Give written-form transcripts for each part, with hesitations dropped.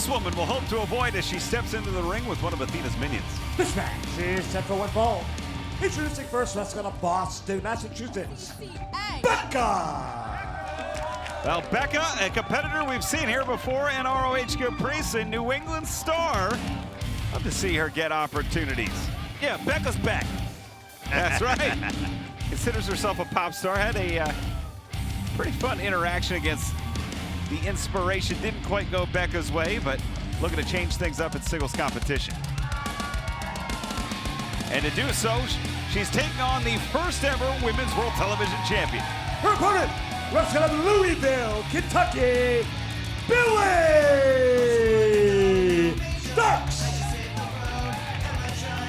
this woman will hope to avoid as she steps into the ring with one of Athena's minions. This match is set for one fall. Introducing first wrestler out of Boston, Massachusetts, Becca! Well, Becca, a competitor we've seen here before in ROH Caprice, a New England star. Love to see her get opportunities. Yeah, Becca's back. That's right. Considers herself a pop star. Had a pretty fun interaction against the Inspiration. Didn't quite go Becca's way, but looking to change things up in singles competition. And to do so, she's taking on the first ever Women's World Television Champion. Her opponent, wrestler out of Louisville, Kentucky, Billie Starkz!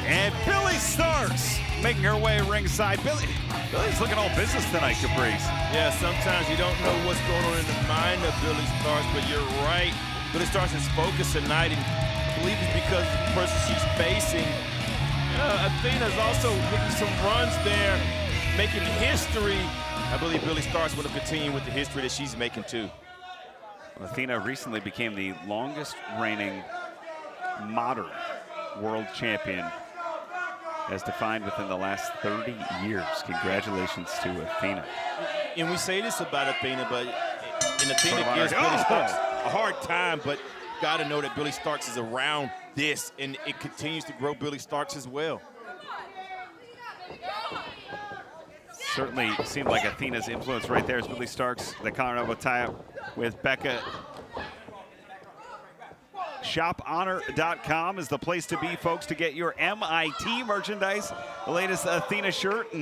And Billie Starkz making her way ringside. Billie's looking all business tonight, Caprice. Yeah, sometimes you don't know what's going on in the mind of Billie Starkz, but you're right. Billie Starkz is focused tonight, and I believe it's because of the person she's facing. Athena's also making some runs there, making history. I believe Billie Starkz will continue with the history that she's making too. Athena recently became the longest reigning modern world champion as defined within the last 30 years. Congratulations to Athena. And we say this about Athena, but Athena gives Billie Starkz a hard time, but got to know that Billie Starkz is around this, and it continues to grow Billie Starkz as well. Certainly seemed like Athena's influence right there as Billie Starkz, the collar elbow tie-up with Becca. ShopHonor.com is the place to be, folks, to get your MIT merchandise, the latest Athena shirt,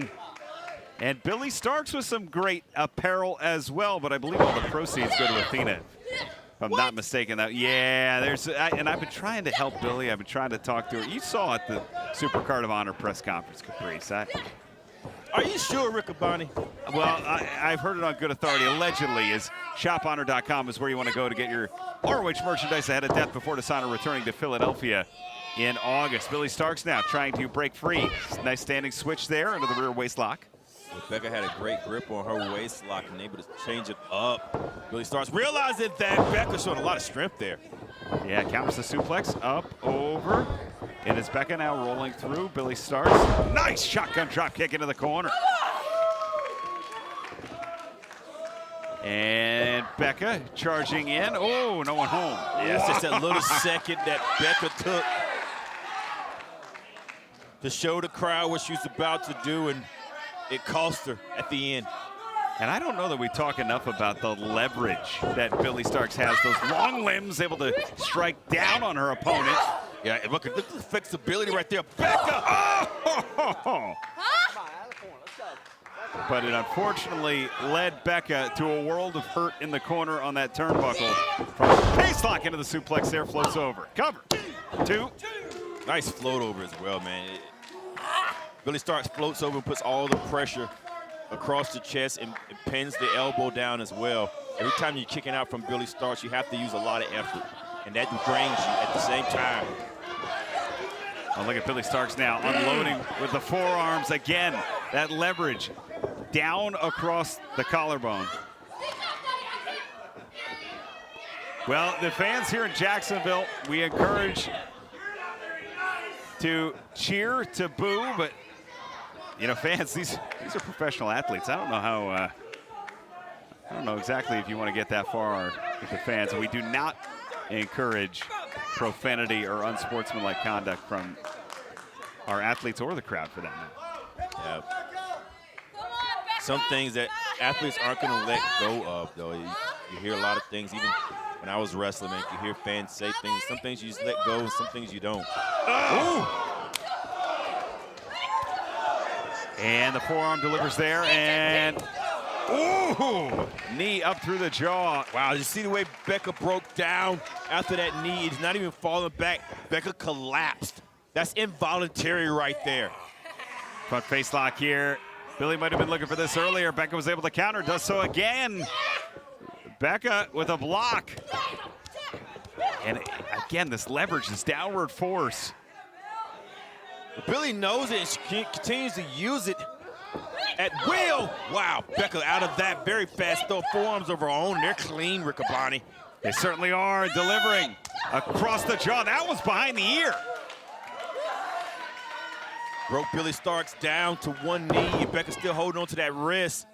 and Billie Starkz with some great apparel as well, but I believe all the proceeds go to Athena. If I'm not mistaken, and I've been trying to help Billie. I've been trying to talk to her. You saw at the Supercard of Honor press conference, Caprice. Are you sure, Riccaboni? Well, I've heard it on good authority. Allegedly, is ShopHonor.com is where you want to go to get your ROH merchandise ahead of Death Before Dishonor returning to Philadelphia in August. Billie Starkz now trying to break free. Nice standing switch there into the rear waist lock. Becca had a great grip on her waist lock and able to change it up. Billie Starkz realizing that Becca showed a lot of strength there. Yeah, counters the suplex, up, over. It is Becca now rolling through. Billie Starkz, nice shotgun drop kick into the corner. And Becca charging in. Oh, no one home. Yeah, it's just that little second that Becca took to show the crowd what she was about to do, and it cost her at the end. And I don't know that we talk enough about the leverage that Billie Starkz has. Those long limbs, able to strike down on her opponent. Yeah, look at the flexibility right there. Becca! Oh! But it unfortunately led Becca to a world of hurt in the corner on that turnbuckle. From face lock into the suplex there, floats over. Cover. 2. Nice float over as well, man. Billie Starkz floats over and puts all the pressure across the chest and pins the elbow down as well. Every time you're kicking out from Billie Starkz, you have to use a lot of effort, and that drains you at the same time. Oh, look at Billie Starkz now unloading with the forearms again. That leverage down across the collarbone. Well, the fans here in Jacksonville, we encourage to cheer, to boo, but you know, fans, these are professional athletes. I don't know how, I don't know exactly if you want to get that far with the fans. And we do not encourage profanity or unsportsmanlike conduct from our athletes or the crowd for that matter. Yeah. Some things that athletes aren't going to let go of, though. You hear a lot of things, even when I was wrestling, man, you hear fans say things. Some things you just let go and some things you don't. Oh! And the forearm delivers there, and ooh, knee up through the jaw. Wow, you see the way Becca broke down after that knee? It's not even falling back. Becca collapsed. That's involuntary right there. Front face lock here. Billie might have been looking for this earlier. Becca was able to counter, does so again. Becca with a block. And again, this leverage, this downward force. Billie knows it, and she continues to use it at will. Wow, Becca out of that very fast, though, forearms of her own. They're clean, Riccaboni. They certainly are, delivering. across the jaw. That was behind the ear. Broke Billie Starkz down to one knee. Becca's still holding on to that wrist.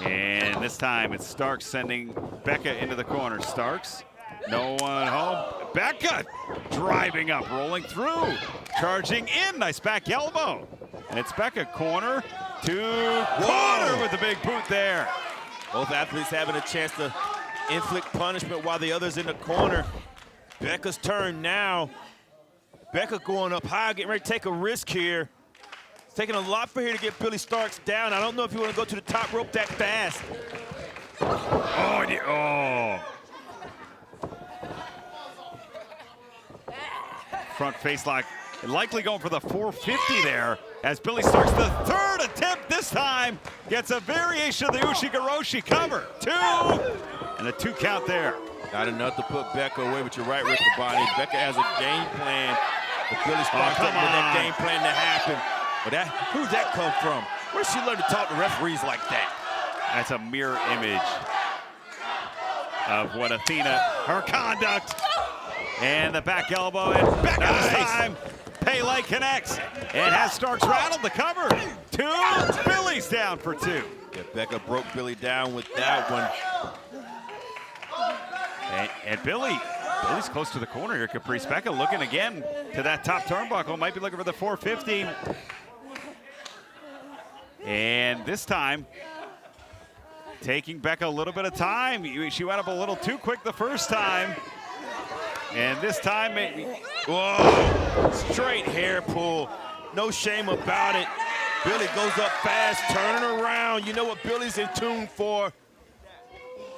And this time it's Starkz sending Becca into the corner. Starkz, no one home. Becca driving up, rolling through, charging in. Nice back elbow. And it's Becca corner to corner with the big boot there. Both athletes having a chance to inflict punishment while the other's in the corner. Becca's turn now. Becca going up high, getting ready to take a risk here. It's taking a lot for her to get Billie Starkz down. I don't know if you want to go to the top rope that fast. Oh. Front face lock, likely going for the 450 there, as Billie Starkz, the third attempt this time, gets a variation of the Ushigoroshi cover. 2, and a 2 count there. Not enough to put Becca away, but you're right, Rick Labonte. Becca has a game plan, but Billie Starkz doesn't want that game plan to happen. But who's that come from? Where's she learn to talk to referees like that? That's a mirror image of what Athena, her conduct, and the back elbow, and Becca this time. Pele connects and has Starkz rattled the cover. 2, Billie's down for 2. Yeah, Becca broke Billie down with that one. And Billie's close to the corner here, Caprice. Becca looking again to that top turnbuckle, might be looking for the 450. And this time, taking Becca a little bit of time. She went up a little too quick the first time. And this time, whoa, straight hair pull. No shame about it. Billie goes up fast, turning around. You know what Billie's in tune for.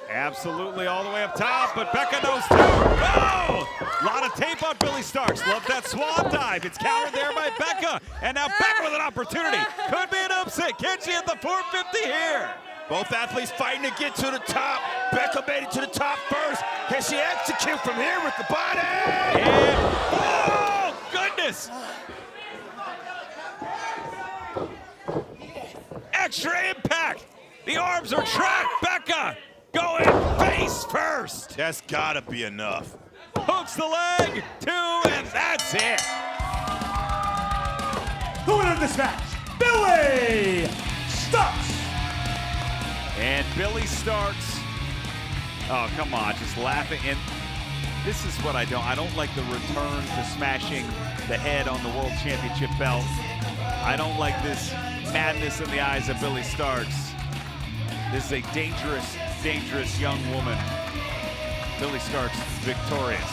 Absolutely all the way up top, but Becca knows too. Oh! A lot of tape on Billie Starkz. Love that swan dive. It's countered there by Becca. And now Becca with an opportunity. Could be an upset. Can she hit the 450 here? Both athletes fighting to get to the top. Becca made it to the top first. Can she execute from here with the body? And, oh, goodness. Extra impact. The arms are tracked. Becca going face first. That's gotta be enough. Hooks the leg, 2, and that's it. The winner of this match, Billie Starkz. And Billie Starkz, oh, come on, just laughing. And this is what I don't like the return to smashing the head on the World Championship belt. I don't like this madness in the eyes of Billie Starkz. This is a dangerous, dangerous young woman. Billie Starkz victorious.